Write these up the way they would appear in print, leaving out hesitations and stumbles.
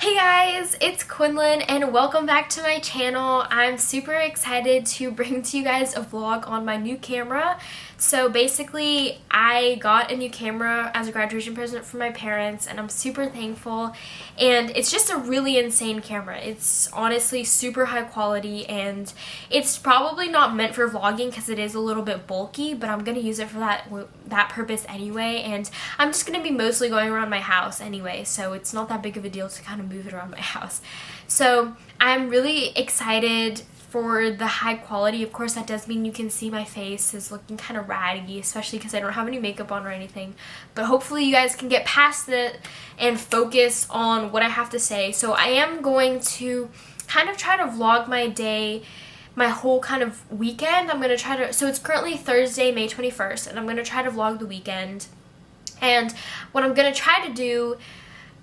Hey guys, it's Quinlan and welcome back to my channel. I'm super excited to bring to you guys a vlog on my new camera. So basically, I got a new camera as a graduation present from my parents and I'm super thankful. And it's just a really insane camera. It's honestly super high quality and it's probably not meant for vlogging because it is a little bit bulky, but I'm going to use it for that purpose anyway. And I'm just going to be mostly going around my house anyway, so it's not that big of a deal to kind of move it around my house. So I'm really excited for the high quality. Of course, that does mean you can see my face is looking kind of ratty, especially because I don't have any makeup on or anything. But hopefully you guys can get past it and focus on what I have to say. So I am going to kind of try to vlog my day, my whole kind of weekend. I'm going to try to, so it's currently Thursday, May 21st, and I'm going to try to vlog the weekend. And what I'm going to try to do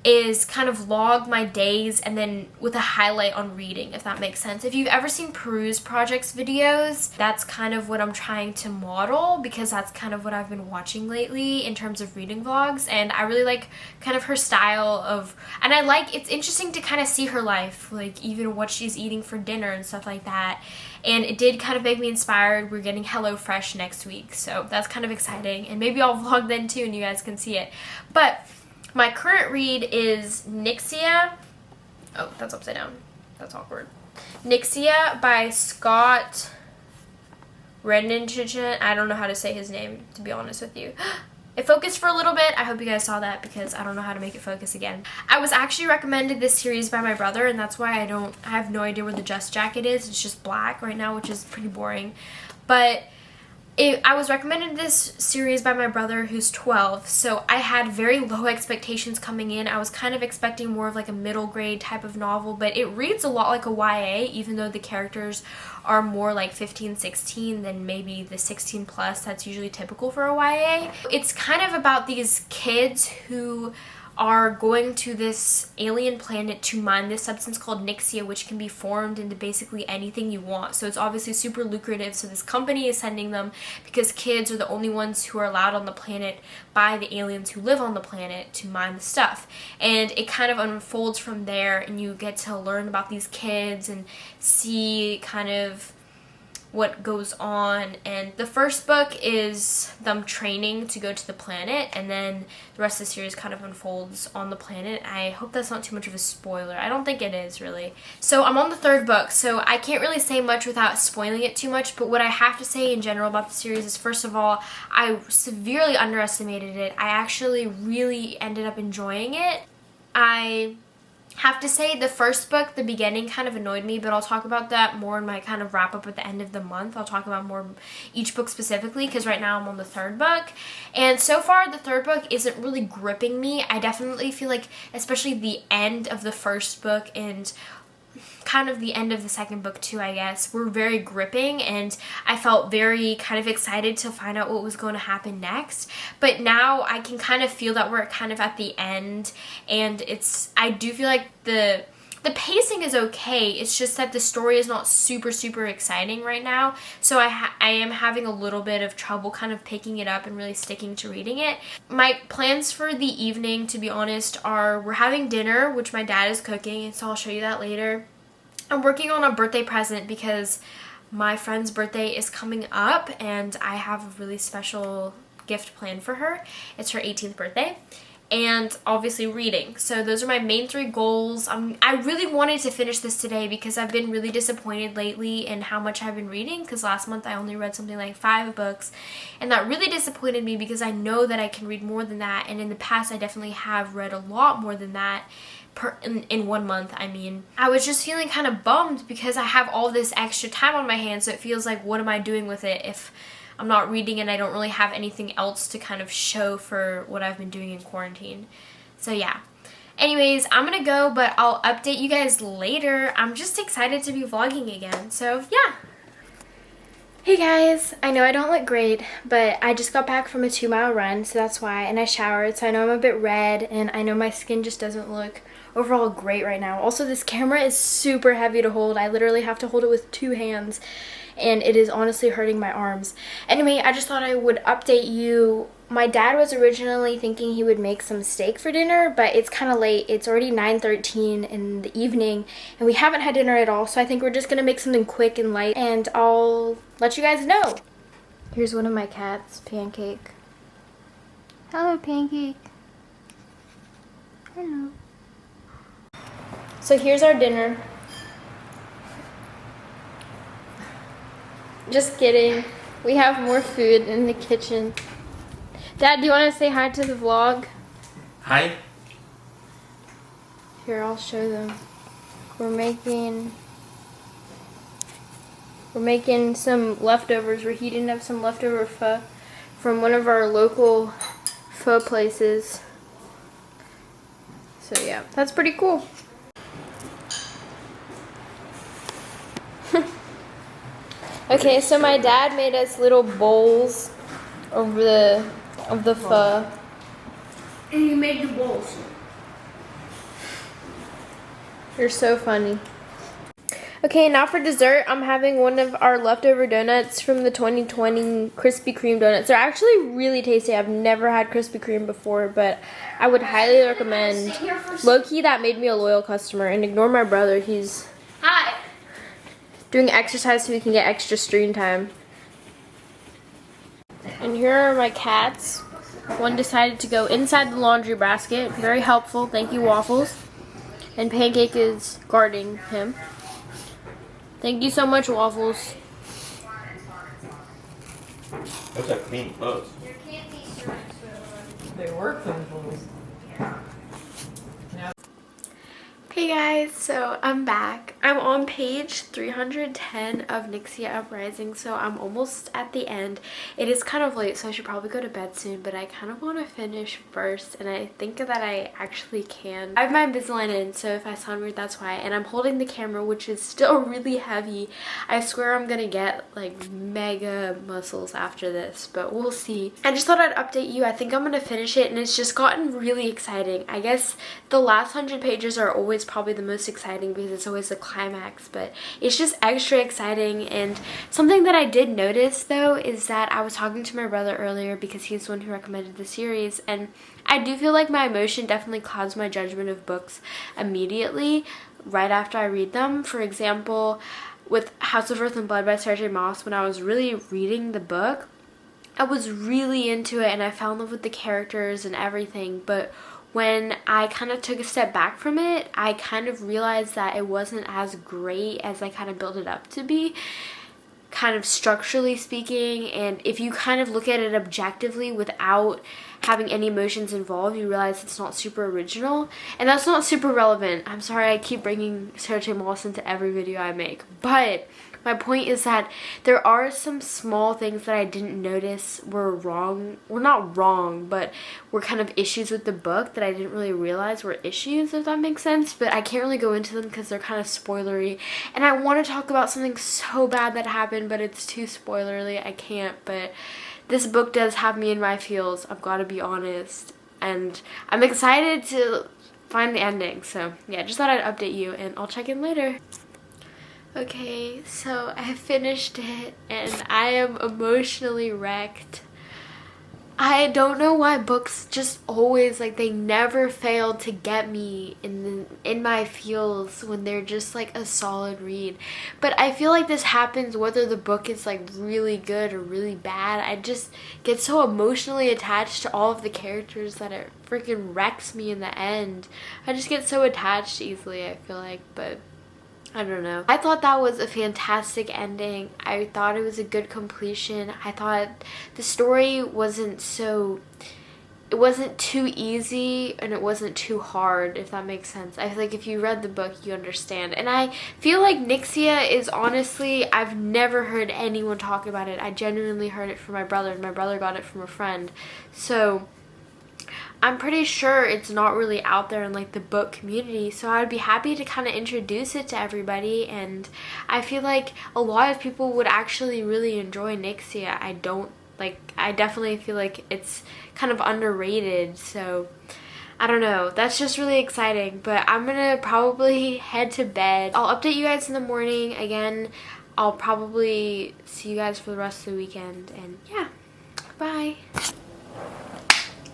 is kind of vlog my days and then with a highlight on reading, if that makes sense. If you've ever seen Peruse Project's videos, that's kind of what I'm trying to model because that's kind of what I've been watching lately in terms of reading vlogs, and I really like kind of her style of, and I like, it's interesting to kind of see her life, like even what she's eating for dinner and stuff like that. And it did kind of make me inspired. We're getting HelloFresh next week, so that's kind of exciting, and maybe I'll vlog then too and you guys can see it. But my current read is Nixia. Oh, that's upside down. That's awkward. Nixia by Scott Redenchichen. I don't know how to say his name, to be honest with you. It focused for a little bit. I hope you guys saw that because I don't know how to make it focus again. I was actually recommended this series by my brother, and that's why I have no idea where the Just Jacket is. It's just black right now, which is pretty boring. But I was recommended this series by my brother who's 12, so I had very low expectations coming in. I was kind of expecting more of like a middle grade type of novel, but it reads a lot like a YA, even though the characters are more like 15, 16 than maybe the 16 plus that's usually typical for a YA. It's kind of about these kids who are going to this alien planet to mine this substance called Nixia, which can be formed into basically anything you want. So it's obviously super lucrative. So this company is sending them because kids are the only ones who are allowed on the planet by the aliens who live on the planet to mine the stuff. And it kind of unfolds from there, and you get to learn about these kids and see kind of what goes on. And the first book is them training to go to the planet, and then the rest of the series kind of unfolds on the planet. I hope that's not too much of a spoiler. I don't think it is, really. So I'm on the third book, so I can't really say much without spoiling it too much, but what I have to say in general about the series is, first of all, I severely underestimated it. I actually really ended up enjoying it. I have to say the first book, the beginning, kind of annoyed me, but I'll talk about that more in my kind of wrap up at the end of the month. I'll talk about more each book specifically because right now I'm on the third book, and so far the third book isn't really gripping me. I definitely feel like especially the end of the first book and kind of the end of the second book too, I guess, were very gripping, and I felt very kind of excited to find out what was going to happen next. But now I can kind of feel that we're kind of at the end, and I do feel like the pacing is okay. It's just that the story is not super exciting right now, so I am having a little bit of trouble kind of picking it up and really sticking to reading it. My plans for the evening, to be honest, are we're having dinner, which my dad is cooking, and so I'll show you that later. I'm working on a birthday present because my friend's birthday is coming up and I have a really special gift planned for her. It's her 18th birthday. And obviously reading. So those are my main three goals. I really wanted to finish this today because I've been really disappointed lately in how much I've been reading, because last month I only read something like 5 books, and that really disappointed me because I know that I can read more than that, and in the past I definitely have read a lot more than that in 1 month. I mean, I was just feeling kind of bummed because I have all this extra time on my hands, so it feels like, what am I doing with it if I'm not reading and I don't really have anything else to kind of show for what I've been doing in quarantine. So yeah. Anyways, I'm gonna go, but I'll update you guys later. I'm just excited to be vlogging again, so yeah. Hey guys, I know I don't look great, but I just got back from a 2-mile run, so that's why, and I showered, so I know I'm a bit red, and I know my skin just doesn't look overall great right now. Also, this camera is super heavy to hold. I literally have to hold it with 2 hands, and it is honestly hurting my arms. Anyway, I just thought I would update you My dad was originally thinking he would make some steak for dinner, but it's kind of late. It's already 9:13 in the evening, and we haven't had dinner at all, so I think we're just gonna make something quick and light, and I'll let you guys know. Here's one of my cats, Pancake. Hello, Pancake. Hello. So here's our dinner. Just kidding. We have more food in the kitchen. Dad, do you want to say hi to the vlog? Hi. Here, I'll show them. We're making some leftovers. We're heating up some leftover pho from one of our local pho places. So yeah, that's pretty cool. Okay, so my dad made us little bowls of the pho. And you made the bowls. You're so funny. Okay, now for dessert, I'm having one of our leftover donuts from the 2020 Krispy Kreme donuts. They're actually really tasty. I've never had Krispy Kreme before, but I would highly recommend. Low-key, that made me a loyal customer. And ignore my brother. He's doing exercise so he can get extra screen time. And here are my cats. One decided to go inside the laundry basket. Very helpful. Thank you, Waffles. And Pancake is guarding him. Thank you so much, Waffles. Those are clean clothes. They were clean clothes. Hey guys, so I'm back. I'm on page 310 of Nixia Uprising, so I'm almost at the end. It is kind of late, so I should probably go to bed soon, but I kind of want to finish first, and I think that I actually can. I have my Invisalign in, so if I sound weird, that's why. And I'm holding the camera, which is still really heavy. I swear I'm gonna get like mega muscles after this, but we'll see. I just thought I'd update you. I think I'm gonna finish it, and it's just gotten really exciting. I guess the last 100 pages are always probably the most exciting because it's always the climax, but it's just extra exciting. And something that I did notice though is that I was talking to my brother earlier because he's the one who recommended the series, and I do feel like my emotion definitely clouds my judgment of books immediately right after I read them. For example, with House of Earth and Blood by Sarah J. Maas, when I was really reading the book, I was really into it and I fell in love with the characters and everything, but when I kind of took a step back from it, I kind of realized that it wasn't as great as I kind of built it up to be, kind of structurally speaking. And if you kind of look at it objectively without having any emotions involved, you realize it's not super original. And that's not super relevant. I'm sorry I keep bringing Sarah J. Maas into every video I make, but my point is that there are some small things that I didn't notice were wrong. Well, not wrong, but were kind of issues with the book that I didn't really realize were issues, if that makes sense. But I can't really go into them because they're kind of spoilery. And I want to talk about something so bad that happened, but it's too spoilerly. I can't. But this book does have me in my feels. I've got to be honest. And I'm excited to find the ending. So, yeah, just thought I'd update you, and I'll check in later. Okay, so I finished it and I am emotionally wrecked. I don't know why books just always, like, they never fail to get me in my feels when they're just like a solid read. But I feel like this happens whether the book is like really good or really bad. I just get so emotionally attached to all of the characters that it freaking wrecks me in the end. I just get so attached easily, I feel like, but I don't know. I thought that was a fantastic ending. I thought it was a good completion. I thought the story wasn't it wasn't too easy and it wasn't too hard, if that makes sense. I feel like if you read the book, you understand. And I feel like Nixia is honestly, I've never heard anyone talk about it. I genuinely heard it from my brother, and my brother got it from a friend. So I'm pretty sure it's not really out there in like the book community, so I'd be happy to kind of introduce it to everybody. And I feel like a lot of people would actually really enjoy Nixia. I definitely feel like it's kind of underrated, so I don't know. That's just really exciting, but I'm gonna probably head to bed. I'll update you guys in the morning. Again, I'll probably see you guys for the rest of the weekend, and yeah, bye.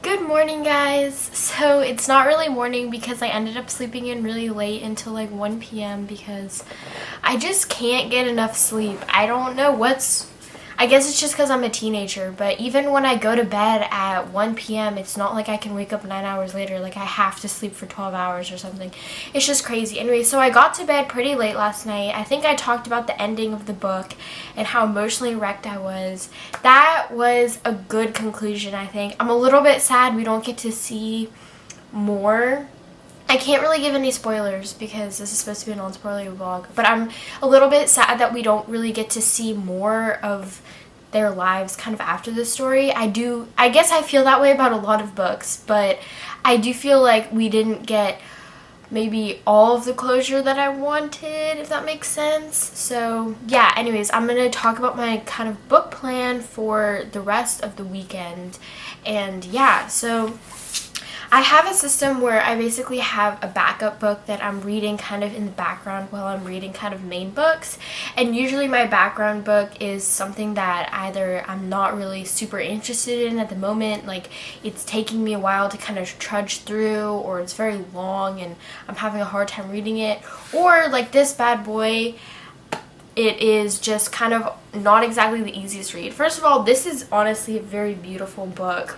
Good morning, guys. So it's not really morning because I ended up sleeping in really late until like 1 p.m. because I just can't get enough sleep. I don't know I guess it's just because I'm a teenager, but even when I go to bed at 1 p.m., it's not like I can wake up 9 hours later. Like I have to sleep for 12 hours or something. It's just crazy. Anyway, so I got to bed pretty late last night. I think I talked about the ending of the book and how emotionally wrecked I was. That was a good conclusion, I think. I'm a little bit sad we don't get to see more. I can't really give any spoilers because this is supposed to be a non-spoiler vlog, but I'm a little bit sad that we don't really get to see more of their lives kind of after the story. I guess I feel that way about a lot of books, but I do feel like we didn't get maybe all of the closure that I wanted, if that makes sense. So yeah, anyways, I'm gonna talk about my kind of book plan for the rest of the weekend. And yeah, so I have a system where I basically have a backup book that I'm reading kind of in the background while I'm reading kind of main books. And usually my background book is something that either I'm not really super interested in at the moment, like it's taking me a while to kind of trudge through, or it's very long and I'm having a hard time reading it, or like this bad boy, it is just kind of not exactly the easiest read. First of all, this is honestly a very beautiful book.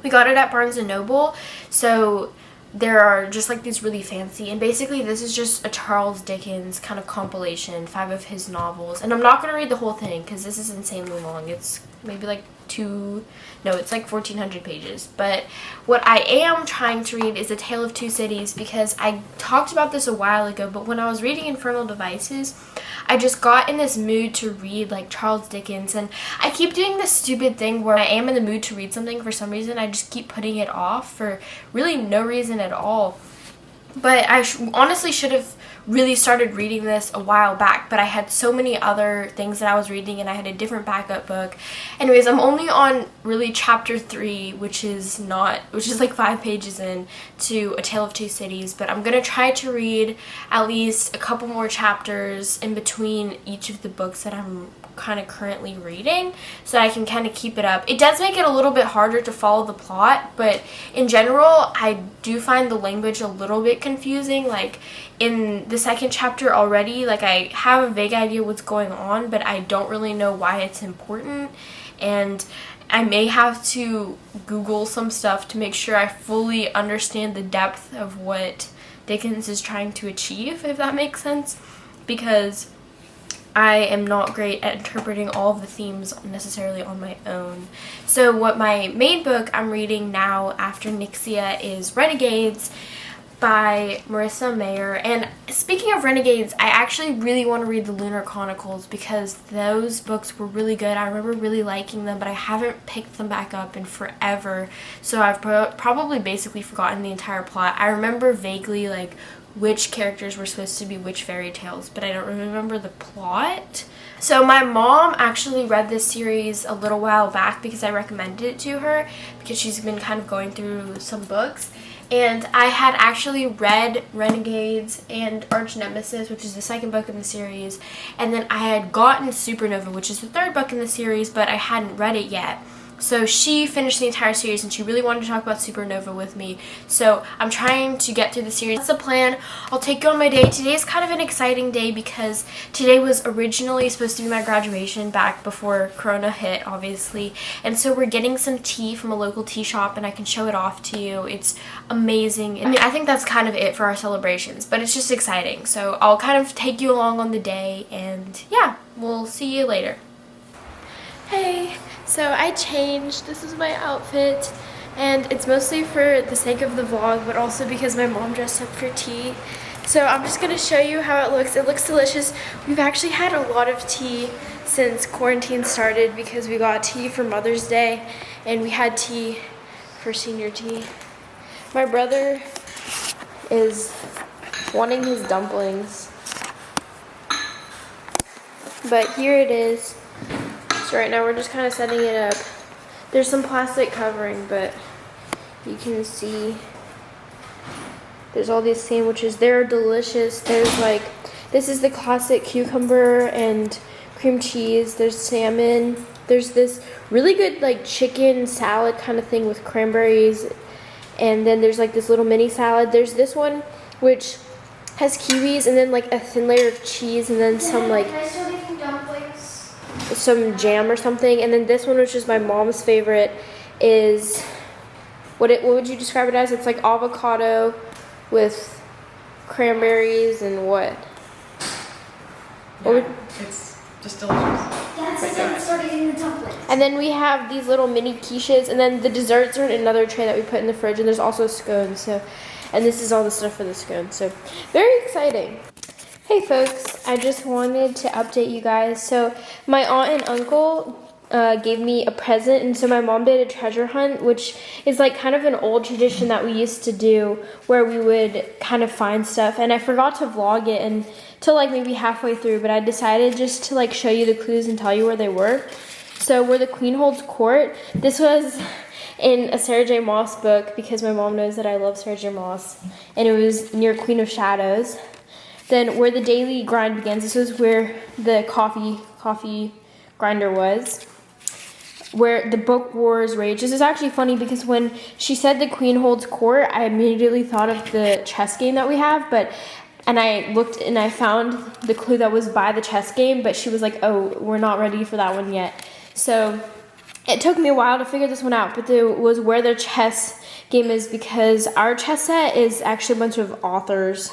We got it at Barnes & Noble, so there are just like these really fancy, and basically this is just a Charles Dickens kind of compilation, 5 of his novels. And I'm not going to read the whole thing because this is insanely long. It's maybe like it's like 1,400 pages. But what I am trying to read is A Tale of Two Cities, because I talked about this a while ago, but when I was reading Infernal Devices, I just got in this mood to read like Charles Dickens, and I keep doing this stupid thing where I am in the mood to read something for some reason. I just keep putting it off for really no reason at all. But I honestly should have really started reading this a while back, but I had so many other things that I was reading and I had a different backup book. Anyways, I'm only on really chapter 3, which is like 5 pages in to A Tale of Two Cities, but I'm gonna try to read at least a couple more chapters in between each of the books that I'm kind of currently reading, so I can kind of keep it up. It does make it a little bit harder to follow the plot, but in general I do find the language a little bit confusing. Like in the second chapter already, like I have a vague idea what's going on, but I don't really know why it's important, and I may have to Google some stuff to make sure I fully understand the depth of what Dickens is trying to achieve, if that makes sense, because I am not great at interpreting all of the themes necessarily on my own. So what my main book I'm reading now after Nixia is Renegades by Marissa Mayer. And speaking of Renegades, I actually really want to read the Lunar Chronicles because those books were really good. I remember really liking them, but I haven't picked them back up in forever. So I've probably basically forgotten the entire plot. I remember vaguely like which characters were supposed to be which fairy tales, but I don't remember the plot. So my mom actually read this series a little while back because I recommended it to her because she's been kind of going through some books. And I had actually read Renegades and Arch Nemesis, which is the second book in the series, and then I had gotten Supernova, which is the third book in the series, but I hadn't read it yet. So she finished the entire series and she really wanted to talk about Supernova with me. So I'm trying to get through the series. That's the plan. I'll take you on my day. Today is kind of an exciting day because today was originally supposed to be my graduation back before Corona hit, obviously. And so we're getting some tea from a local tea shop and I can show it off to you. It's amazing. I mean, I think that's kind of it for our celebrations, but it's just exciting. So I'll kind of take you along on the day, and yeah, we'll see you later. Hey. So I changed. This is my outfit, and it's mostly for the sake of the vlog, but also because my mom dressed up for tea. So I'm just going to show you how it looks. It looks delicious. We've actually had a lot of tea since quarantine started because we got tea for Mother's Day, and we had tea for senior tea. My brother is wanting his dumplings, but here it is. So right now we're just kind of setting it up. There's some plastic covering, but you can see there's all these sandwiches. They're delicious. There's like, this is the classic cucumber and cream cheese. There's salmon, There's this really good like chicken salad kind of thing with cranberries, and then there's like this little mini salad. There's this one which has kiwis and then like a thin layer of cheese and then some like some jam or something. And then this one, which is my mom's favorite, is what would you describe it as? It's like avocado with cranberries and what? It's just delicious. And then we have these little mini quiches, and then the desserts are in another tray that we put in the fridge, and there's also scones. So, and this is all the stuff for the scones. So, very exciting. Hey folks, I just wanted to update you guys. So, my aunt and uncle gave me a present, and so my mom did a treasure hunt, which is like kind of an old tradition that we used to do where we would kind of find stuff. And I forgot to vlog it until like maybe halfway through, but I decided just to like show you the clues and tell you where they were. So where the Queen holds court, this was in a Sarah J. Maas book because my mom knows that I love Sarah J. Maas, and it was near Queen of Shadows. Then where the daily grind begins, this was where the coffee grinder was. Where the book wars rage. This is actually funny because when she said the Queen holds court, I immediately thought of the chess game that we have, and I looked and I found the clue that was by the chess game, but she was like, oh, we're not ready for that one yet. So it took me a while to figure this one out, but it was where their chess game is because our chess set is actually a bunch of authors.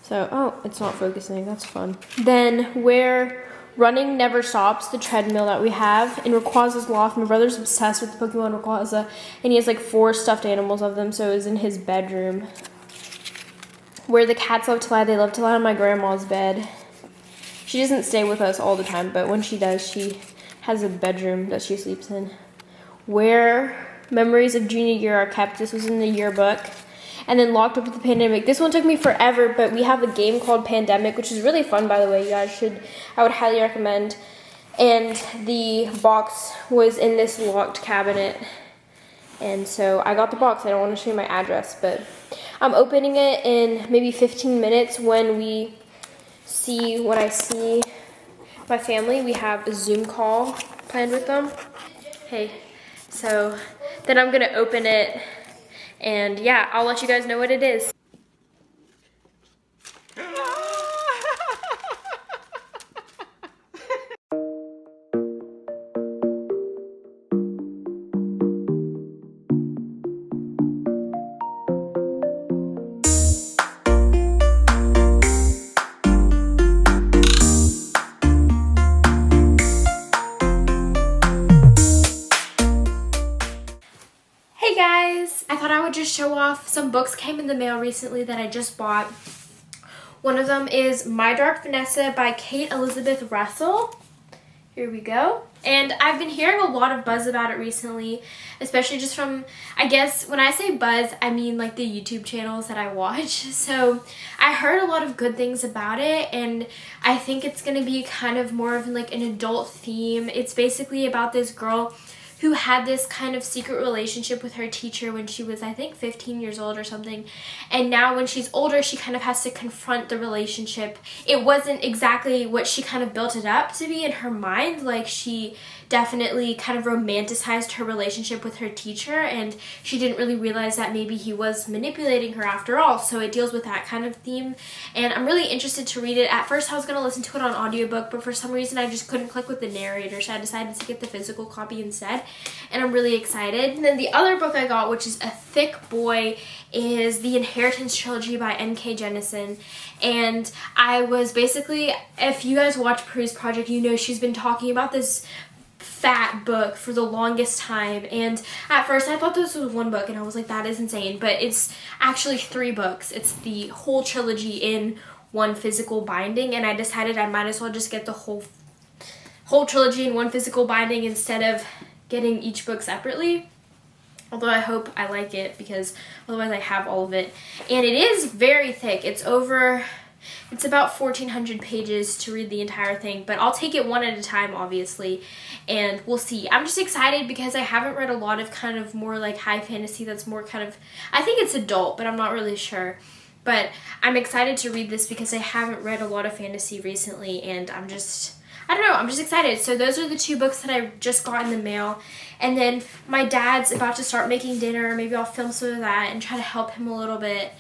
So, oh, it's not focusing. That's fun. Then where running never stops, the treadmill that we have in Rayquaza's loft. My brother's obsessed with Pokemon Rayquaza, and he has like 4 stuffed animals of them, so it was in his bedroom. Where the cats love to lie, they love to lie on my grandma's bed. She doesn't stay with us all the time, but when she does, she has a bedroom that she sleeps in. Where memories of junior year are kept, this was in the yearbook. And then locked up with the pandemic. This one took me forever, but we have a game called Pandemic, which is really fun, by the way. You guys I would highly recommend. And the box was in this locked cabinet. And so I got the box. I don't want to show you my address, but I'm opening it in maybe 15 minutes when I see my family. We have a Zoom call planned with them. Hey, so then I'm gonna open it. And yeah, I'll let you guys know what it is. Hey guys, I thought I would just show off some books came in the mail recently that I just bought. One of them is My Dark Vanessa by Kate Elizabeth Russell. Here we go. And I've been hearing a lot of buzz about it recently, especially just from, I guess, when I say buzz, I mean like the YouTube channels that I watch. So I heard a lot of good things about it, and I think it's going to be kind of more of like an adult theme. It's basically about this girl who had this kind of secret relationship with her teacher when she was, I think, 15 years old or something. And now when she's older, she kind of has to confront the relationship. It wasn't exactly what she kind of built it up to be in her mind. Like, she definitely kind of romanticized her relationship with her teacher, and she didn't really realize that maybe he was manipulating her after all. So it deals with that kind of theme, and I'm really interested to read it. At first I was going to listen to it on audiobook, but for some reason I just couldn't click with the narrator, so I decided to get the physical copy instead, and I'm really excited. And then the other book I got, which is a thick boy, is the Inheritance trilogy by N.K. Jemisin. And I was basically, if you guys watch Prue's Project, you know she's been talking about this fat book for the longest time, and at first I thought this was one book and I was like, that is insane, but it's actually 3 books. It's the whole trilogy in one physical binding, and I decided I might as well just get the whole trilogy in one physical binding instead of getting each book separately. Although I hope I like it, because otherwise I have all of it. And it is very thick. It's about 1,400 pages to read the entire thing, but I'll take it one at a time, obviously, and we'll see. I'm just excited because I haven't read a lot of kind of more like high fantasy that's more kind of, I think it's adult, but I'm not really sure. But I'm excited to read this because I haven't read a lot of fantasy recently, and I don't know, I'm just excited. So those are the 2 books that I just got in the mail. And then my dad's about to start making dinner. Maybe I'll film some of that and try to help him a little bit.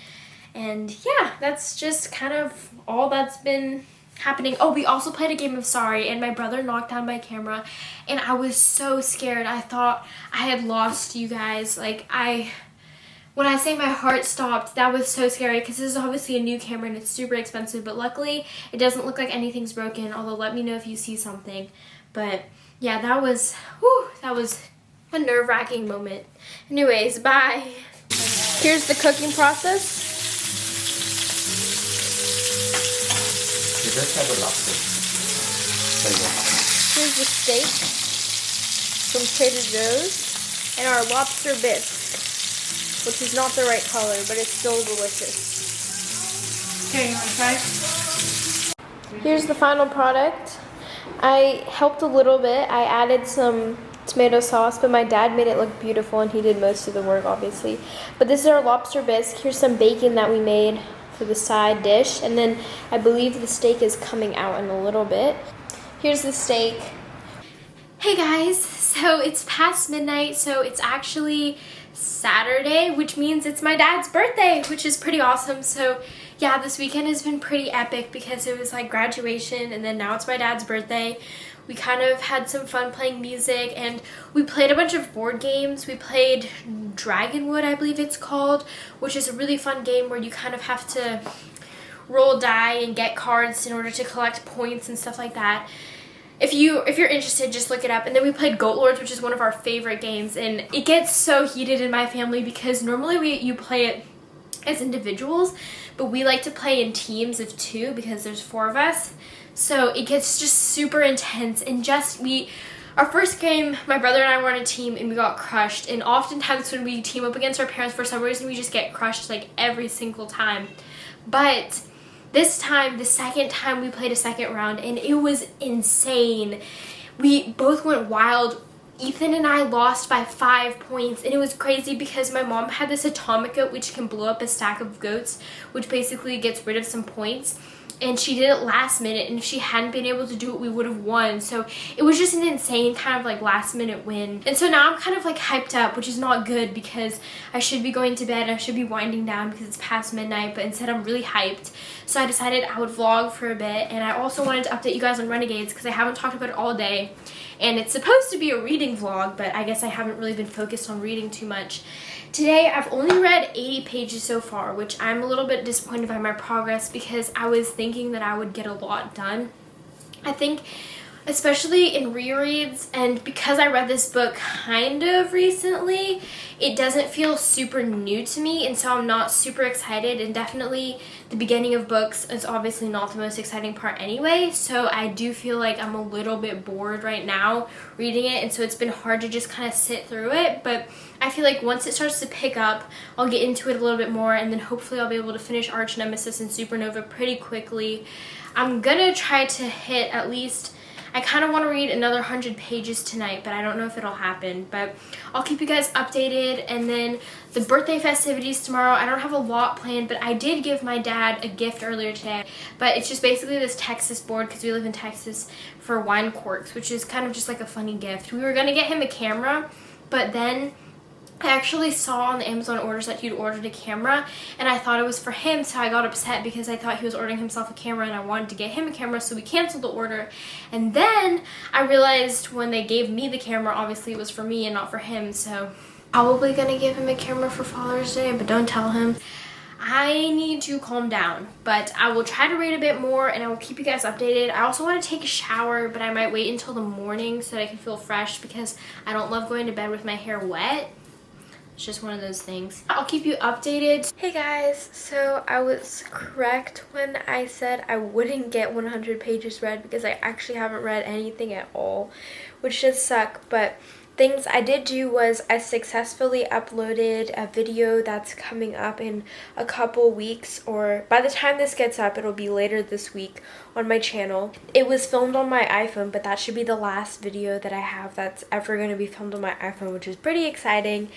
And yeah, that's just kind of all that's been happening. Oh, we also played a game of Sorry, and my brother knocked down my camera, and I was so scared. I thought I had lost you guys. Like, when I say my heart stopped, that was so scary because this is obviously a new camera and it's super expensive, but luckily it doesn't look like anything's broken, although let me know if you see something. But yeah, that was a nerve-wracking moment. Anyways, bye. Here's the cooking process. It does have a lobster. There you go. Here's the steak from Trader Joe's and our lobster bisque, which is not the right color, but it's still delicious. Okay, you want to try? Here's the final product. I helped a little bit. I added some tomato sauce, but my dad made it look beautiful and he did most of the work, obviously. But this is our lobster bisque. Here's some bacon that we made for the side dish, and then I believe the steak is coming out in a little bit. Here's the steak. Hey guys, so it's past midnight, so it's actually Saturday, which means it's my dad's birthday, which is pretty awesome. So yeah, this weekend has been pretty epic because it was like graduation and then now it's my dad's birthday. We kind of had some fun playing music and we played a bunch of board games. We played Dragonwood, I believe it's called, which is a really fun game where you kind of have to roll die and get cards in order to collect points and stuff like that. If you're interested, just look it up. And then we played Goat Lords, which is one of our favorite games, and it gets so heated in my family because normally you play it as individuals, but we like to play in teams of 2 because there's 4 of us. So it gets just super intense, and our first game, my brother and I were on a team and we got crushed, and oftentimes when we team up against our parents, for some reason we just get crushed like every single time. But this time, the second time, we played a second round and it was insane. We both went wild. Ethan and I lost by 5 points, and it was crazy because my mom had this atomic goat which can blow up a stack of goats, which basically gets rid of some points. And she did it last minute, and if she hadn't been able to do it, we would have won. So it was just an insane kind of like last minute win. And so now I'm kind of like hyped up, which is not good because I should be going to bed and I should be winding down because it's past midnight, but instead I'm really hyped. So I decided I would vlog for a bit, and I also wanted to update you guys on Renegades because I haven't talked about it all day. And it's supposed to be a reading vlog, but I guess I haven't really been focused on reading too much. Today, I've only read 80 pages so far, which I'm a little bit disappointed by my progress because I was thinking that I would get a lot done. I think, especially in rereads, and because I read this book kind of recently, it doesn't feel super new to me, and so I'm not super excited, and definitely the beginning of books is obviously not the most exciting part anyway, so I do feel like I'm a little bit bored right now reading it, and so it's been hard to just kind of sit through it, but I feel like once it starts to pick up, I'll get into it a little bit more, and then hopefully I'll be able to finish Arch Nemesis and Supernova pretty quickly. I'm gonna try to hit at least, I kind of want to read another 100 pages tonight, but I don't know if it'll happen. But I'll keep you guys updated. And then the birthday festivities tomorrow, I don't have a lot planned, but I did give my dad a gift earlier today. But it's just basically this Texas board, because we live in Texas, for wine corks, which is kind of just like a funny gift. We were going to get him a camera, but then I actually saw on the Amazon orders that he'd ordered a camera, and I thought it was for him, so I got upset because I thought he was ordering himself a camera and I wanted to get him a camera, so we canceled the order. And then I realized when they gave me the camera, obviously it was for me and not for him, so probably gonna give him a camera for Father's Day, but don't tell him. I need to calm down, but I will try to read a bit more and I will keep you guys updated. I also want to take a shower, but I might wait until the morning so that I can feel fresh because I don't love going to bed with my hair wet. It's just one of those things. I'll keep you updated. Hey guys, so I was correct when I said I wouldn't get 100 pages read because I actually haven't read anything at all, which does suck, but things I did do was I successfully uploaded a video that's coming up in a couple weeks, or by the time this gets up, it'll be later this week on my channel. It was filmed on my iPhone, but that should be the last video that I have that's ever going to be filmed on my iPhone, which is pretty exciting.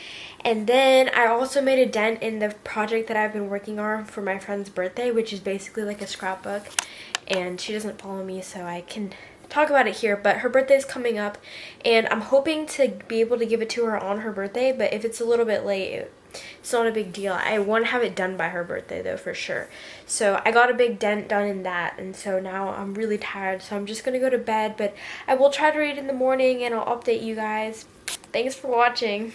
And then I also made a dent in the project that I've been working on for my friend's birthday, which is basically like a scrapbook, and she doesn't follow me, so I can talk about it here, but her birthday's coming up, and I'm hoping to be able to give it to her on her birthday, but if it's a little bit late, it's not a big deal. I want to have it done by her birthday, though, for sure. So I got a big dent done in that, and so now I'm really tired, so I'm just going to go to bed, but I will try to read in the morning, and I'll update you guys. Thanks for watching.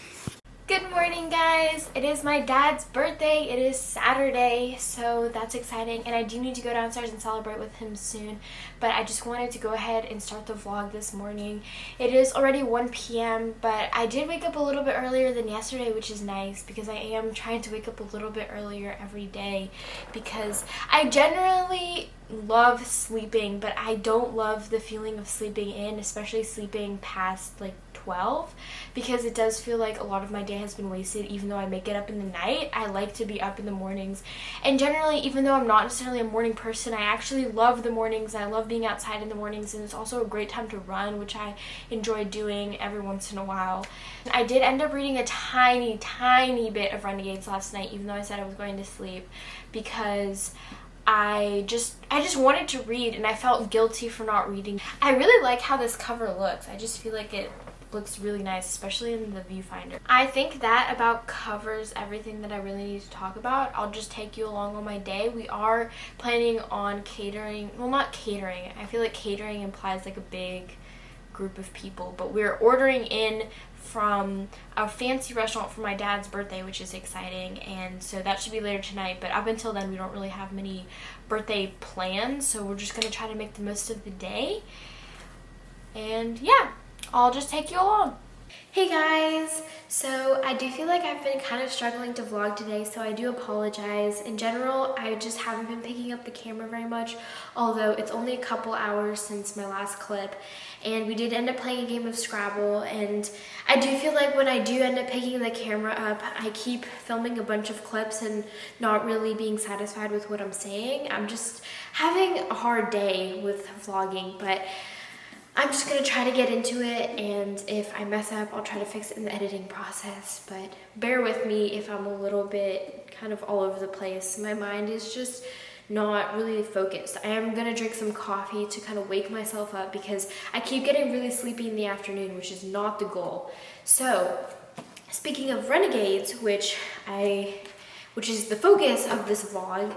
Good morning, guys. It is my dad's birthday. It is Saturday, so that's exciting, and I do need to go downstairs and celebrate with him soon, but I just wanted to go ahead and start the vlog this morning. It is already 1 p.m., but I did wake up a little bit earlier than yesterday, which is nice because I am trying to wake up a little bit earlier every day because I generally love sleeping, but I don't love the feeling of sleeping in, especially sleeping past like 12, because it does feel like a lot of my day has been wasted. Even though I make it up in the night, I like to be up in the mornings, and generally, even though I'm not necessarily a morning person, I actually love the mornings. I love being outside in the mornings, and it's also a great time to run, which I enjoy doing every once in a while. I did end up reading a tiny bit of Renegades last night, even though I said I was going to sleep, because I just wanted to read, and I felt guilty for not reading. I really like how this cover looks. I just feel like it looks really nice, especially in the viewfinder. I think that about covers everything that I really need to talk about. I'll just take you along on my day. We are planning on catering. Well, not catering. I feel like catering implies like a big group of people, but we're ordering in from a fancy restaurant for my dad's birthday, which is exciting, and so that should be later tonight. But up until then, we don't really have many birthday plans, so we're just gonna try to make the most of the day. And yeah, I'll just take you along. Hey guys, so I do feel like I've been kind of struggling to vlog today, so I do apologize. In general, I just haven't been picking up the camera very much, although it's only a couple hours since my last clip, and we did end up playing a game of Scrabble, and I do feel like when I do end up picking the camera up, I keep filming a bunch of clips and not really being satisfied with what I'm saying. I'm just having a hard day with vlogging, but I'm just going to try to get into it, and if I mess up, I'll try to fix it in the editing process, but bear with me if I'm a little bit kind of all over the place. My mind is just not really focused. I am going to drink some coffee to kind of wake myself up because I keep getting really sleepy in the afternoon, which is not the goal. So, speaking of Renegades, which is the focus of this vlog,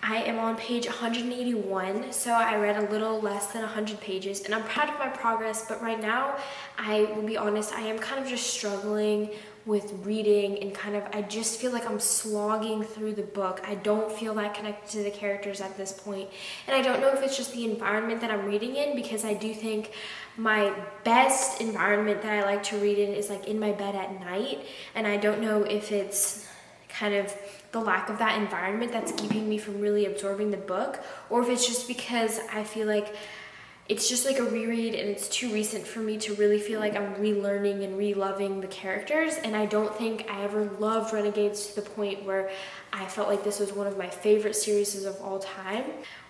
I am on page 181, so I read a little less than 100 pages, and I'm proud of my progress, but right now, I will be honest, I am kind of just struggling with reading, and I just feel like I'm slogging through the book. I don't feel that connected to the characters at this point, and I don't know if it's just the environment that I'm reading in, because I do think my best environment that I like to read in is like in my bed at night, and I don't know if it's kind of the lack of that environment that's keeping me from really absorbing the book, or if it's just because I feel like it's just like a reread and it's too recent for me to really feel like I'm relearning and re-loving the characters. And I don't think I ever loved Renegades to the point where I felt like this was one of my favorite series of all time.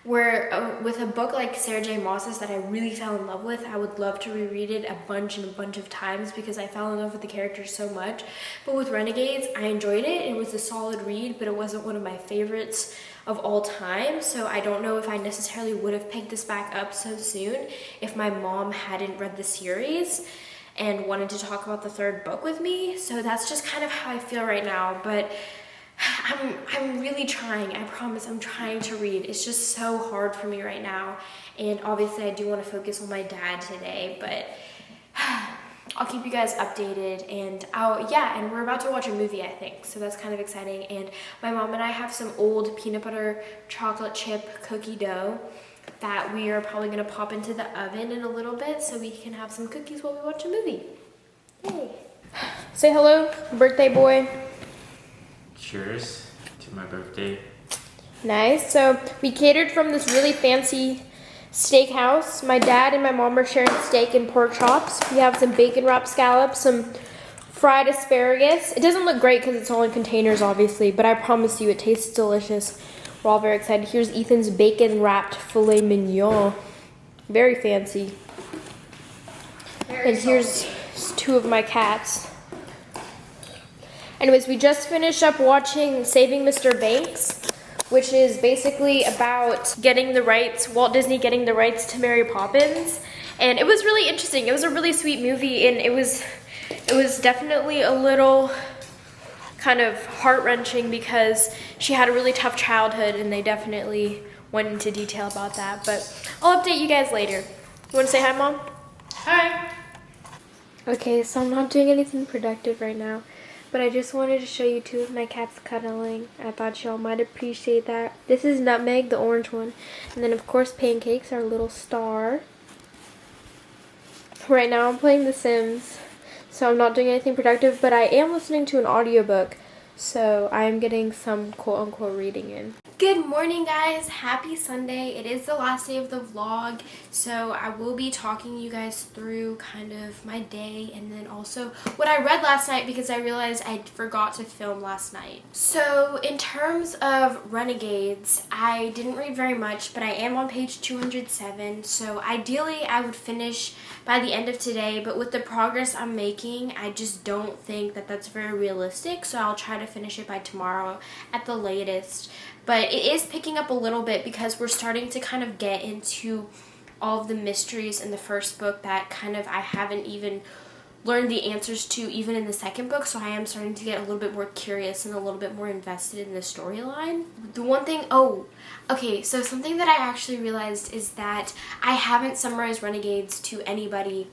Where with a book like Sarah J. Maas's that I really fell in love with, I would love to reread it a bunch of times because I fell in love with the characters so much. But with Renegades, I enjoyed it. It was a solid read, but it wasn't one of my favorites of all time. So I don't know if I necessarily would have picked this back up so soon if my mom hadn't read the series and wanted to talk about the third book with me. So that's just kind of how I feel right now. But I'm really trying. I promise I'm trying to read. It's just so hard for me right now. And obviously I do want to focus on my dad today, but I'll keep you guys updated. And and we're about to watch a movie, I think. So that's kind of exciting. And my mom and I have some old peanut butter chocolate chip cookie dough that we are probably going to pop into the oven in a little bit so we can have some cookies while we watch a movie. Yay. Say hello, birthday boy. Cheers to my birthday. Nice. So we catered from this really fancy steakhouse. My dad and my mom are sharing steak and pork chops. We have some bacon wrapped scallops, some fried asparagus. It doesn't look great because it's all in containers, obviously, but I promise you it tastes delicious. We're all very excited. Here's Ethan's bacon wrapped filet mignon. Very fancy. And here's two of my cats. Anyways, we just finished up watching Saving Mr. Banks, which is basically about getting the rights, Walt Disney getting the rights to Mary Poppins. And it was really interesting. It was a really sweet movie, and it was definitely a little kind of heart-wrenching because she had a really tough childhood, and they definitely went into detail about that. But I'll update you guys later. You want to say hi, Mom? Hi. Okay, so I'm not doing anything productive right now, but I just wanted to show you two of my cats cuddling. I thought y'all might appreciate that. This is Nutmeg, the orange one, and then of course Pancakes, our little star. Right now I'm playing The Sims, so I'm not doing anything productive, but I am listening to an audiobook, so I am getting some quote-unquote reading in. Good morning, guys. Happy Sunday. It is the last day of the vlog, so I will be talking you guys through kind of my day and then also what I read last night because I realized I forgot to film last night. So in terms of Renegades, I didn't read very much, but I am on page 207, so ideally I would finish by the end of today, but with the progress I'm making, I just don't think that that's very realistic, so I'll try to finish it by tomorrow at the latest. But it is picking up a little bit because we're starting to kind of get into all of the mysteries in the first book that kind of I haven't even learned the answers to even in the second book, so I am starting to get a little bit more curious and a little bit more invested in the storyline. The one thing, okay, so something that I actually realized is that I haven't summarized Renegades to anybody,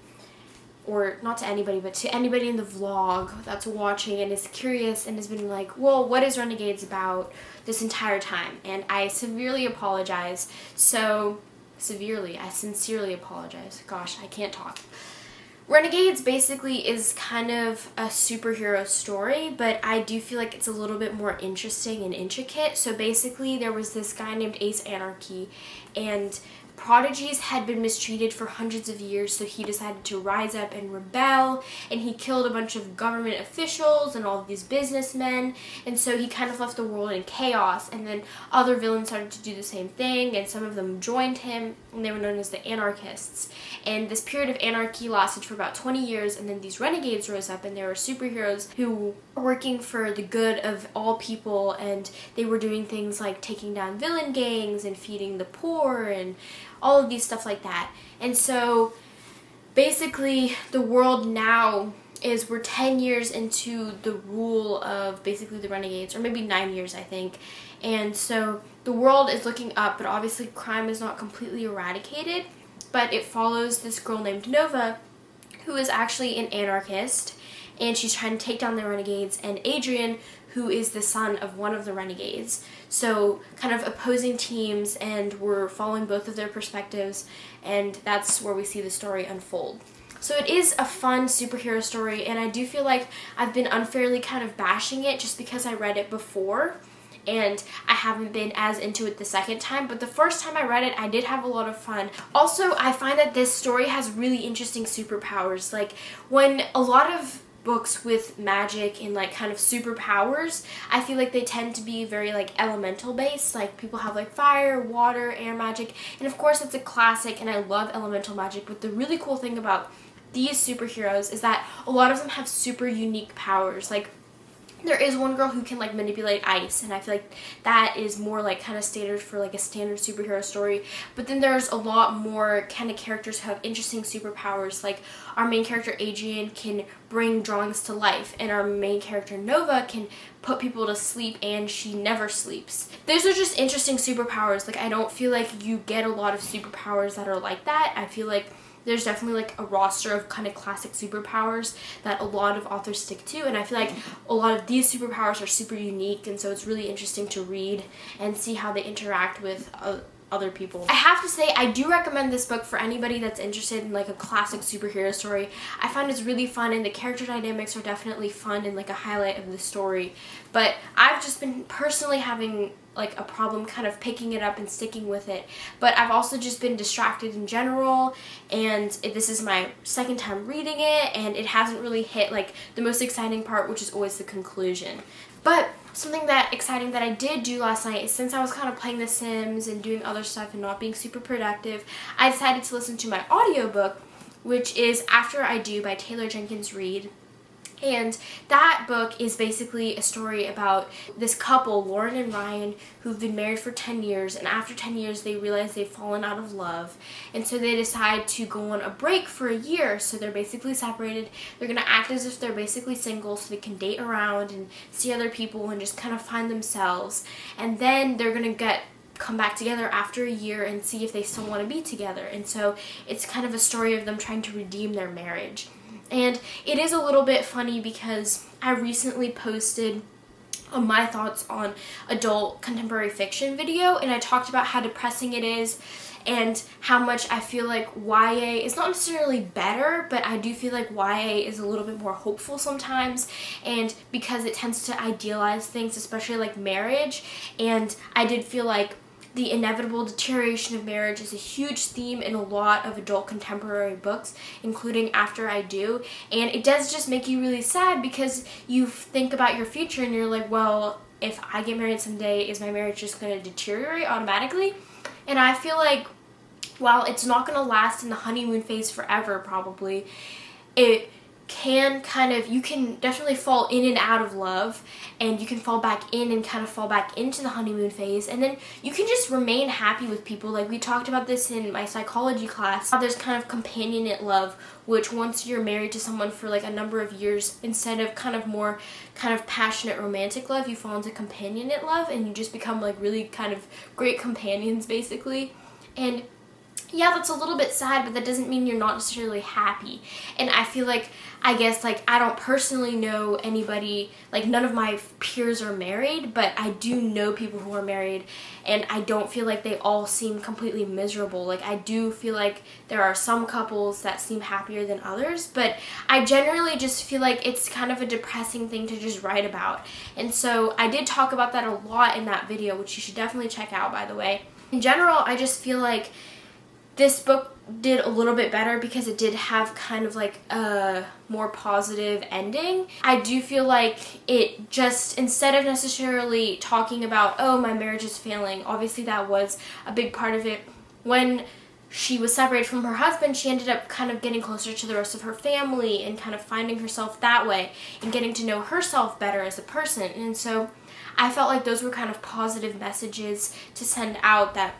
or not to anybody, but to anybody in the vlog that's watching and is curious and has been like, well, what is Renegades about this entire time? And I severely apologize. I sincerely apologize. Gosh, I can't talk. Renegades basically is kind of a superhero story, but I do feel like it's a little bit more interesting and intricate. So basically there was this guy named Ace Anarchy, and prodigies had been mistreated for hundreds of years, so he decided to rise up and rebel, and he killed a bunch of government officials and all of these businessmen, and so he kind of left the world in chaos, and then other villains started to do the same thing, and some of them joined him, and they were known as the anarchists. And this period of anarchy lasted for about 20 years, and then these renegades rose up, and they were superheroes who were working for the good of all people, and they were doing things like taking down villain gangs and feeding the poor and all of these stuff like that. And so basically the world now is, we're 10 years into the rule of basically the renegades, or maybe 9 years, I think. And so the world is looking up, but obviously crime is not completely eradicated, but it follows this girl named Nova, who is actually an anarchist, and she's trying to take down the renegades, and Adrian, who is the son of one of the renegades. So kind of opposing teams, and we're following both of their perspectives, and that's where we see the story unfold. So it is a fun superhero story, and I do feel like I've been unfairly kind of bashing it just because I read it before, and I haven't been as into it the second time, but the first time I read it, I did have a lot of fun. Also, I find that this story has really interesting superpowers. Like, when a lot of books with magic and like kind of superpowers, I feel like they tend to be very like elemental based. Like, people have like fire, water, air magic, and of course it's a classic, and I love elemental magic, but the really cool thing about these superheroes is that a lot of them have super unique powers. Like, there is one girl who can like manipulate ice, and I feel like that is more like kind of standard for like a standard superhero story. But then there's a lot more kind of characters who have interesting superpowers. Like, our main character Adrian can bring drawings to life, and our main character Nova can put people to sleep, and she never sleeps. Those are just interesting superpowers. Like, I don't feel like you get a lot of superpowers that are like that. I feel like there's definitely like a roster of kind of classic superpowers that a lot of authors stick to, and I feel like a lot of these superpowers are super unique, and so it's really interesting to read and see how they interact with other people. I have to say, I do recommend this book for anybody that's interested in like a classic superhero story. I find it's really fun, and the character dynamics are definitely fun and like a highlight of the story. But I've just been personally having like a problem kind of picking it up and sticking with it. But I've also just been distracted in general, and this is my second time reading it, and it hasn't really hit like the most exciting part, which is always the conclusion. But something that exciting that I did do last night is, since I was kind of playing The Sims and doing other stuff and not being super productive, I decided to listen to my audiobook, which is After I Do by Taylor Jenkins Reid. And that book is basically a story about this couple, Lauren and Ryan, who've been married for 10 years, and after 10 years they realize they've fallen out of love, and so they decide to go on a break for a year. So they're basically separated. They're going to act as if they're basically single so they can date around and see other people and just kind of find themselves. And then they're going to come back together after a year and see if they still want to be together. And so it's kind of a story of them trying to redeem their marriage. And it is a little bit funny because I recently posted my thoughts on adult contemporary fiction video, and I talked about how depressing it is and how much I feel like YA is not necessarily better, but I do feel like YA is a little bit more hopeful sometimes, and because it tends to idealize things, especially like marriage. And I did feel like the inevitable deterioration of marriage is a huge theme in a lot of adult contemporary books, including After I Do. And it does just make you really sad because you think about your future and you're like, well, if I get married someday, is my marriage just going to deteriorate automatically? And I feel like while it's not going to last in the honeymoon phase forever, probably, it can kind of, you can definitely fall in and out of love, and you can fall back in and kind of fall back into the honeymoon phase, and then you can just remain happy with people. Like we talked about this in my psychology class, how there's kind of companionate love, which once you're married to someone for like a number of years, instead of kind of more kind of passionate romantic love, you fall into companionate love and you just become like really kind of great companions basically. And yeah, that's a little bit sad, but that doesn't mean you're not necessarily happy. And I feel like, I guess, like, I don't personally know anybody, like, none of my peers are married, but I do know people who are married, and I don't feel like they all seem completely miserable. Like, I do feel like there are some couples that seem happier than others, but I generally just feel like it's kind of a depressing thing to just write about. And so I did talk about that a lot in that video, which you should definitely check out, by the way. In general, I just feel like this book did a little bit better because it did have kind of like a more positive ending. I do feel like it just, instead of necessarily talking about, oh, my marriage is failing, obviously that was a big part of it. When she was separated from her husband, she ended up kind of getting closer to the rest of her family and kind of finding herself that way and getting to know herself better as a person. And so I felt like those were kind of positive messages to send out, that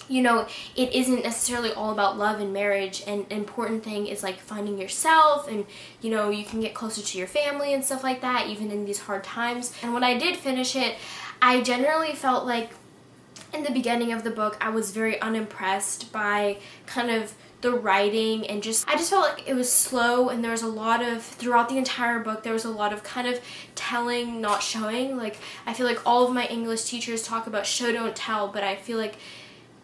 you know, it isn't necessarily all about love and marriage, and an important thing is like finding yourself, and you know, you can get closer to your family and stuff like that even in these hard times. And when I did finish it, I generally felt like in the beginning of the book I was very unimpressed by kind of the writing, and I just felt like it was slow, and there was a lot of, throughout the entire book, there was a lot of kind of telling, not showing. Like, I feel like all of my English teachers talk about show, don't tell, but I feel like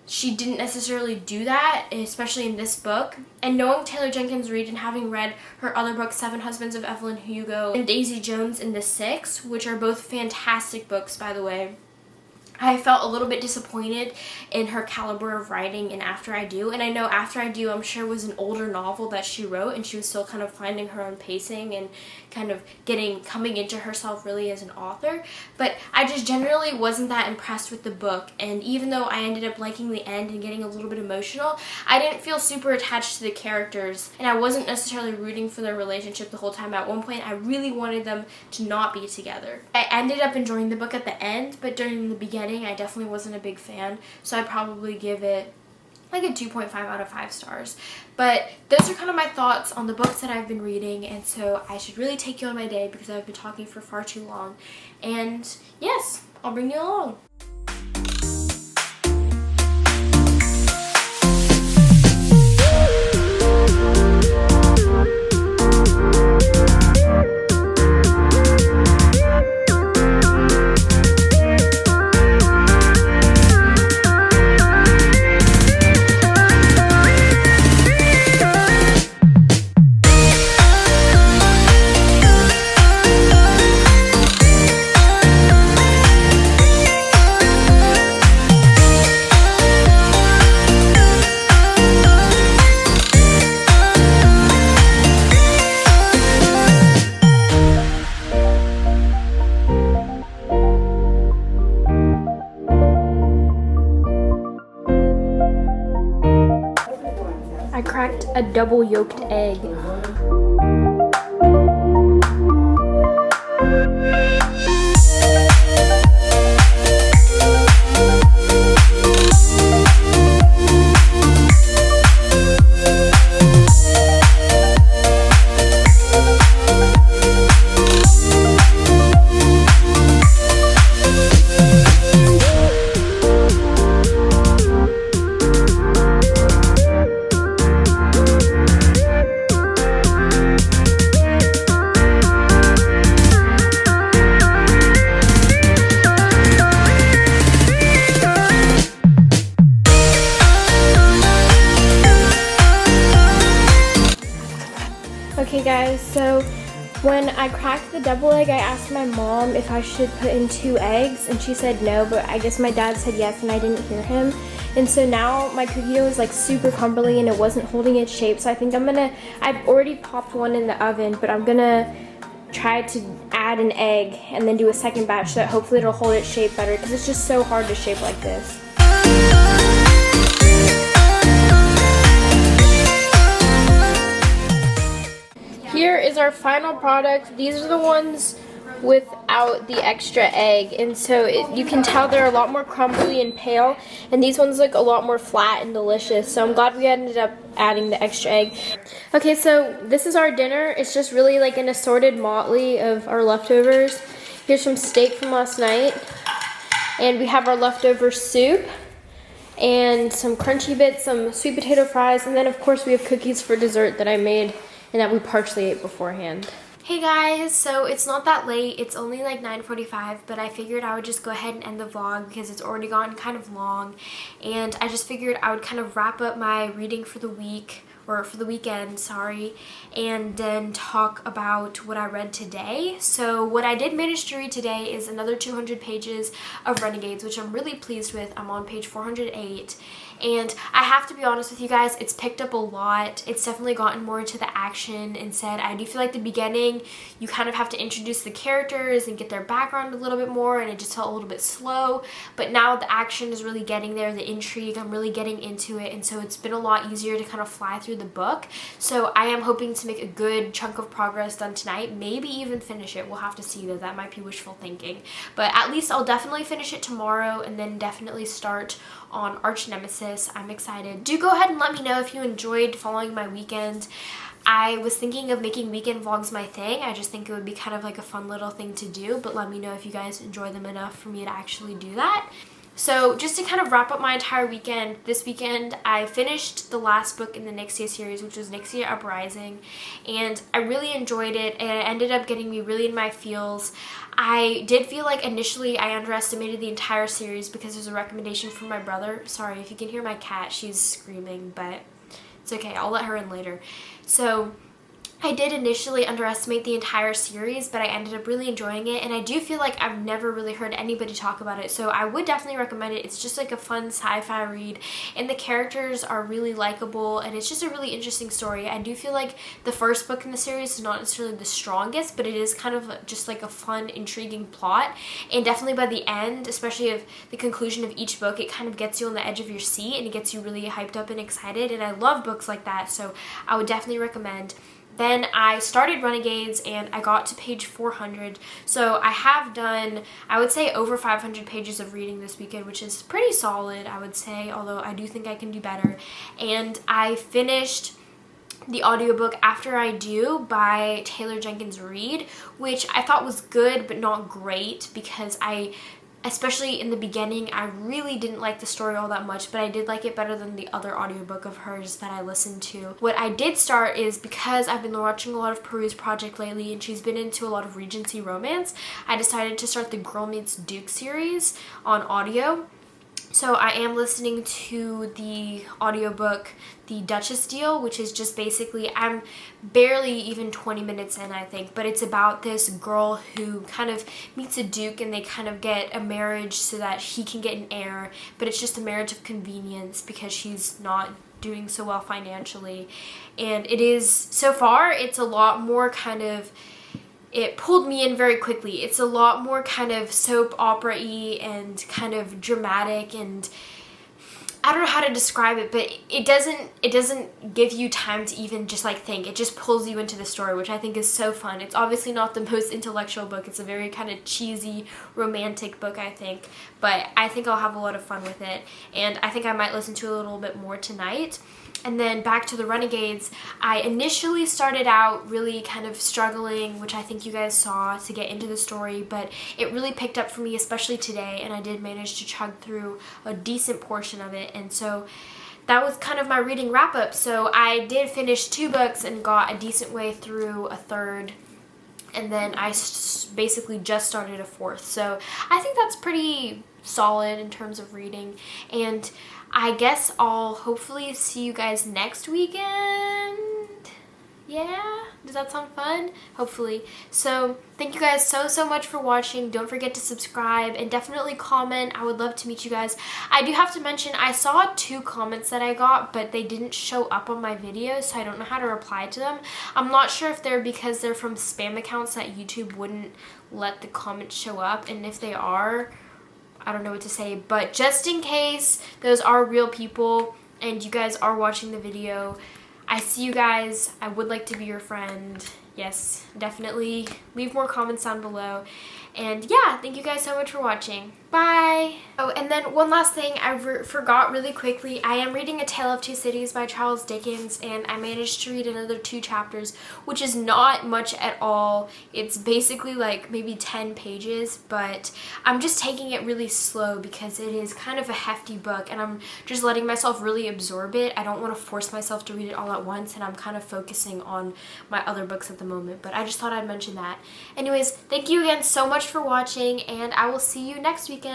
she didn't necessarily do that, especially in this book. And knowing Taylor Jenkins Reid and having read her other books, Seven Husbands of Evelyn Hugo and Daisy Jones and the Six, which are both fantastic books, by the way, I felt a little bit disappointed in her caliber of writing in After I Do. And I know After I Do, I'm sure, was an older novel that she wrote, and she was still kind of finding her own pacing and kind of coming into herself really as an author. But I just generally wasn't that impressed with the book, and even though I ended up liking the end and getting a little bit emotional, I didn't feel super attached to the characters, and I wasn't necessarily rooting for their relationship the whole time. At one point, I really wanted them to not be together. I ended up enjoying the book at the end, but during the beginning, I definitely wasn't a big fan, so I'd probably give it like a 2.5 out of 5 stars. But those are kind of my thoughts on the books that I've been reading, and so I should really take you on my day because I've been talking for far too long. And yes, I'll bring you along. I cracked a double yolked egg. guys, so when I cracked the double egg, I asked my mom if I should put in 2 eggs, and she said no, but I guess my dad said yes and I didn't hear him. And so now my cookie dough is like super crumbly and it wasn't holding its shape, so I think I've already popped one in the oven, but I'm gonna try to add an egg and then do a second batch so that hopefully it'll hold its shape better, because it's just so hard to shape like this. Here is our final product. These are the ones without the extra egg, and so you can tell they're a lot more crumbly and pale, and these ones look a lot more flat and delicious, so I'm glad we ended up adding the extra egg. Okay, so this is our dinner. It's just really like an assorted motley of our leftovers. Here's some steak from last night, and we have our leftover soup and some crunchy bits, some sweet potato fries, and then of course we have cookies for dessert that I made and that we partially ate beforehand. Hey guys, so it's not that late, it's only like 9:45, but I figured I would just go ahead and end the vlog because it's already gotten kind of long, and I just figured I would kind of wrap up my reading for the week, or for the weekend, sorry, and then talk about what I read today. So what I did manage to read today is another 200 pages of Renegades, which I'm really pleased with. I'm on page 408. And I have to be honest with you guys, it's picked up a lot. It's definitely gotten more into the action and said, I do feel like the beginning, you kind of have to introduce the characters and get their background a little bit more, and it just felt a little bit slow. But now the action is really getting there, the intrigue, I'm really getting into it, and so it's been a lot easier to kind of fly through the book. So I am hoping to make a good chunk of progress done tonight, maybe even finish it. We'll have to see, though. That might be wishful thinking. But at least I'll definitely finish it tomorrow and then definitely start on Arch Nemesis. I'm excited. Do go ahead and let me know if you enjoyed following my weekend. I was thinking of making weekend vlogs my thing. I just think it would be kind of like a fun little thing to do, but let me know if you guys enjoy them enough for me to actually do that. So just to kind of wrap up my entire weekend, this weekend I finished the last book in the Nixia series, which was Nixia Uprising, and I really enjoyed it, and it ended up getting me really in my feels. I did feel like initially I underestimated the entire series because there's a recommendation from my brother. Sorry if you can hear my cat, she's screaming, but it's okay, I'll let her in later. So I did initially underestimate the entire series, but I ended up really enjoying it, and I do feel like I've never really heard anybody talk about it, so I would definitely recommend it. It's just like a fun sci-fi read, and the characters are really likable, and it's just a really interesting story. I do feel like the first book in the series is not necessarily the strongest, but it is kind of just like a fun, intriguing plot, and definitely by the end, especially of the conclusion of each book, it kind of gets you on the edge of your seat, and it gets you really hyped up and excited, and I love books like that, so I would definitely recommend. Then I started Renegades and I got to page 400. So I have done, I would say, over 500 pages of reading this weekend, which is pretty solid, I would say, although I do think I can do better. And I finished the audiobook After I Do by Taylor Jenkins Reid, which I thought was good but not great because especially in the beginning, I really didn't like the story all that much, but I did like it better than the other audiobook of hers that I listened to. What I did start is, because I've been watching a lot of Peru's Project lately and she's been into a lot of Regency romance, I decided to start the Girl Meets Duke series on audio. So I am listening to the audiobook The Duchess Deal, which is just basically, I'm barely even 20 minutes in, I think, but it's about this girl who kind of meets a duke and they kind of get a marriage so that he can get an heir, but it's just a marriage of convenience because she's not doing so well financially. And it is, so far, it's a lot more kind of, it pulled me in very quickly. It's a lot more kind of soap opera-y and kind of dramatic, and I don't know how to describe it, but it doesn't give you time to even just like think. It just pulls you into the story, which I think is so fun. It's obviously not the most intellectual book. It's a very kind of cheesy, romantic book, I think, but I think I'll have a lot of fun with it, and I think I might listen to it a little bit more tonight. And then back to the Renegades, I initially started out really kind of struggling, which I think you guys saw, to get into the story, but it really picked up for me, especially today, and I did manage to chug through a decent portion of it, and so that was kind of my reading wrap-up. So I did finish 2 books and got a decent way through a third, and then I basically just started a 4th, so I think that's pretty solid in terms of reading, and I guess I'll hopefully see you guys next weekend. Yeah? Does that sound fun? Hopefully. So thank you guys so much for watching. Don't forget to subscribe and definitely comment. I would love to meet you guys. I do have to mention, I saw 2 comments that I got, but they didn't show up on my video, so I don't know how to reply to them. I'm not sure if they're because they're from spam accounts that YouTube wouldn't let the comments show up, and if they are, I don't know what to say. But just in case those are real people and you guys are watching the video, I see you guys. I would like to be your friend. Yes, definitely leave more comments down below. And yeah, thank you guys so much for watching. Bye! Oh, and then one last thing I forgot really quickly. I am reading A Tale of Two Cities by Charles Dickens, and I managed to read another 2 chapters, which is not much at all. It's basically like maybe 10 pages, but I'm just taking it really slow because it is kind of a hefty book, and I'm just letting myself really absorb it. I don't want to force myself to read it all at once, and I'm kind of focusing on my other books at the moment, but I just thought I'd mention that. Anyways, thank you again so much for watching, and I will see you next weekend.